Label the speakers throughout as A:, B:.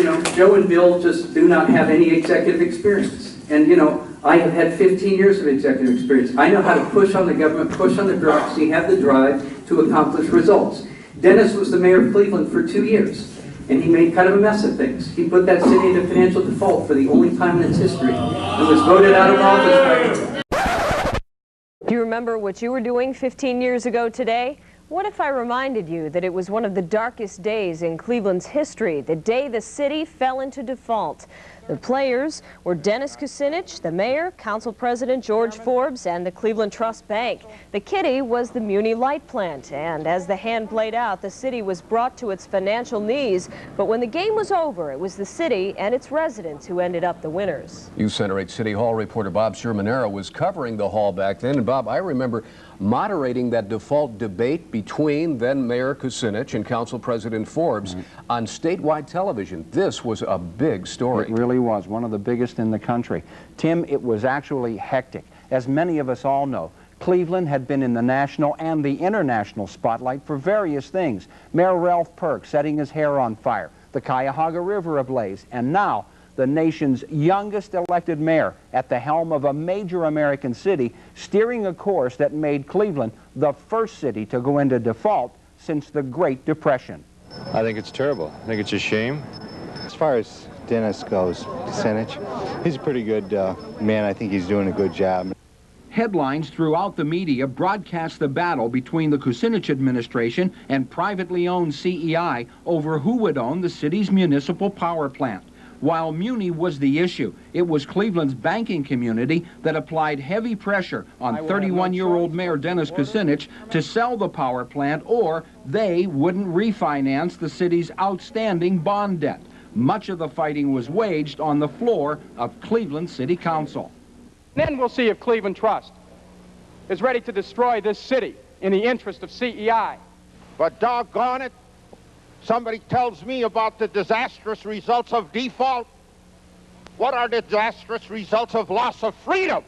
A: Joe and Bill just do not have any executive experience. And, I have had 15 years of executive experience. I know how to push on the government, push on the bureaucracy, have the drive to accomplish results. Dennis was the mayor of Cleveland for 2 years, and he made kind of a mess of things. He put that city into financial default for the only time in its history and was voted out of office by...
B: Do you remember what you were doing 15 years ago today? What if I reminded you that it was one of the darkest days in Cleveland's history, the day the city fell into default? The players were Dennis Kucinich, the mayor, council president George Forbes, and the Cleveland Trust Bank. The kitty was the Muni Light Plant, and as the hand played out, the city was brought to its financial knees. But when the game was over, it was the city and its residents who ended up the winners. News Center 8 City Hall reporter Bob Shermanero was covering the hall back then. And Bob, I remember moderating that default debate between then Mayor Kucinich and Council President Forbes on statewide television. This was a big story.
C: It really was, one of the biggest in the country. Tim, it was actually hectic. As many of us all know, Cleveland had been in the national and the international spotlight for various things. Mayor Ralph Perk setting his hair on fire, the Cuyahoga River ablaze, and now the nation's youngest elected mayor at the helm of a major American city, steering a course that made Cleveland the first city to go into default since the Great Depression.
D: I think it's terrible. I think it's a shame. As far as Dennis goes, Kucinich, he's a pretty good man. I think he's doing a good job.
C: Headlines throughout the media broadcast the battle between the Kucinich administration and privately owned CEI over who would own the city's municipal power plant. While Muni was the issue, it was Cleveland's banking community that applied heavy pressure on 31-year-old Mayor Dennis Kucinich to sell the power plant, or they wouldn't refinance the city's outstanding bond debt. Much of the fighting was waged on the floor of Cleveland City Council.
E: Then we'll see if Cleveland Trust is ready to destroy this city in the interest of CEI.
F: But doggone it, somebody tells me about the disastrous results of default. What are the disastrous results of loss of freedom?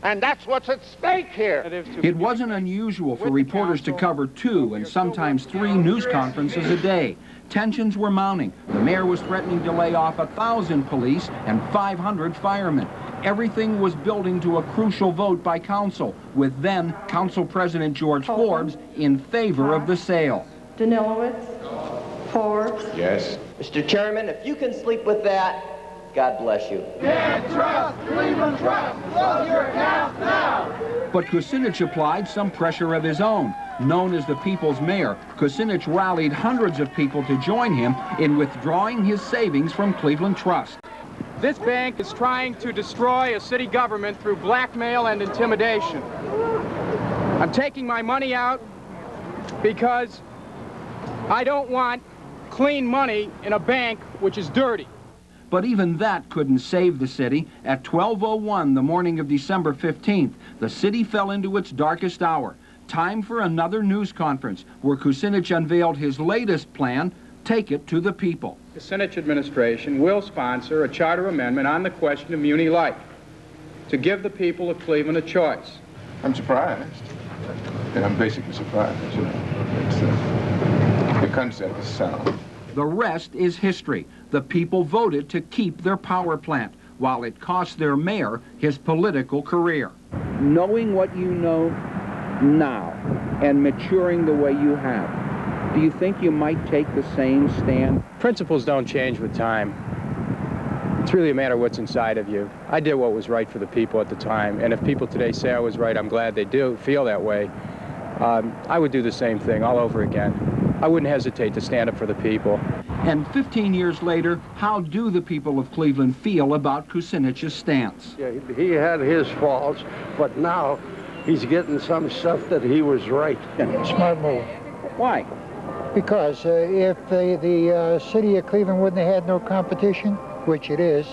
F: And that's what's at stake here.
C: It wasn't unusual for reporters to cover 2 and sometimes 3 news conferences a day. Tensions were mounting. The mayor was threatening to lay off 1,000 police and 500 firemen. Everything was building to a crucial vote by council, with then Council President George Forbes in favor of the sale.
G: Danilowitz? Forbes?
H: Yes.
I: Mr. Chairman, if you can sleep with that, God bless you.
F: Can't trust Cleveland Trust. Close your accounts now.
C: But Kucinich applied some pressure of his own. Known as the People's Mayor, Kucinich rallied hundreds of people to join him in withdrawing his savings from Cleveland Trust.
E: This bank is trying to destroy a city government through blackmail and intimidation. I'm taking my money out because I don't want clean money in a bank which is dirty.
C: But even that couldn't save the city. At 12:01 the morning of December 15th, the city fell into its darkest hour. Time for another news conference where Kucinich unveiled his latest plan, Take It to the People.
E: The Kucinich administration will sponsor a charter amendment on the question of Muni Light to give the people of Cleveland a choice.
H: I'm surprised. And I'm basically surprised, you know. The concept is sound.
C: The rest is history. The people voted to keep their power plant, while it cost their mayor his political career. Knowing what you know now and maturing the way you have, do you think you might take the same stand?
E: Principles don't change with time. It's really a matter of what's inside of you. I did what was right for the people at the time, and if people today say I was right, I'm glad they do feel that way. I would do the same thing all over again. I wouldn't hesitate to stand up for the people.
C: And 15 years later, how do the people of Cleveland feel about Kucinich's stance?
J: Yeah, he had his faults, but now he's getting some stuff that he was right.
K: Smart move.
C: Why?
K: Because if the city of Cleveland wouldn't have had no competition, which it is,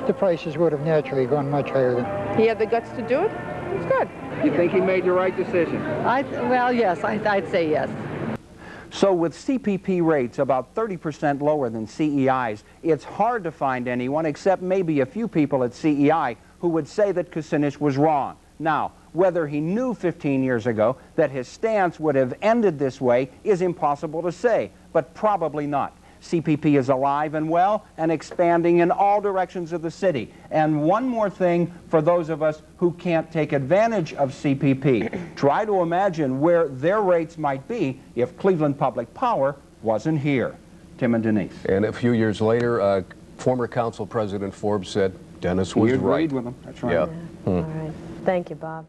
K: the prices would have naturally gone much higher than.
G: He had the guts to do it. It's good.
C: You think he made the right decision?
G: Well, yes, I'd say yes.
C: So with CPP rates about 30% lower than CEI's, it's hard to find anyone except maybe a few people at CEI who would say that Kucinich was wrong. Now, whether he knew 15 years ago that his stance would have ended this way is impossible to say, but probably not. CPP is alive and well and expanding in all directions of the city. And one more thing for those of us who can't take advantage of CPP. Try to imagine where their rates might be if Cleveland Public Power wasn't here. Tim and Denise.
L: And a few years later, former Council President Forbes said Dennis was right.
C: He agreed with him. That's right.
L: Yeah.
B: All right. Thank you, Bob.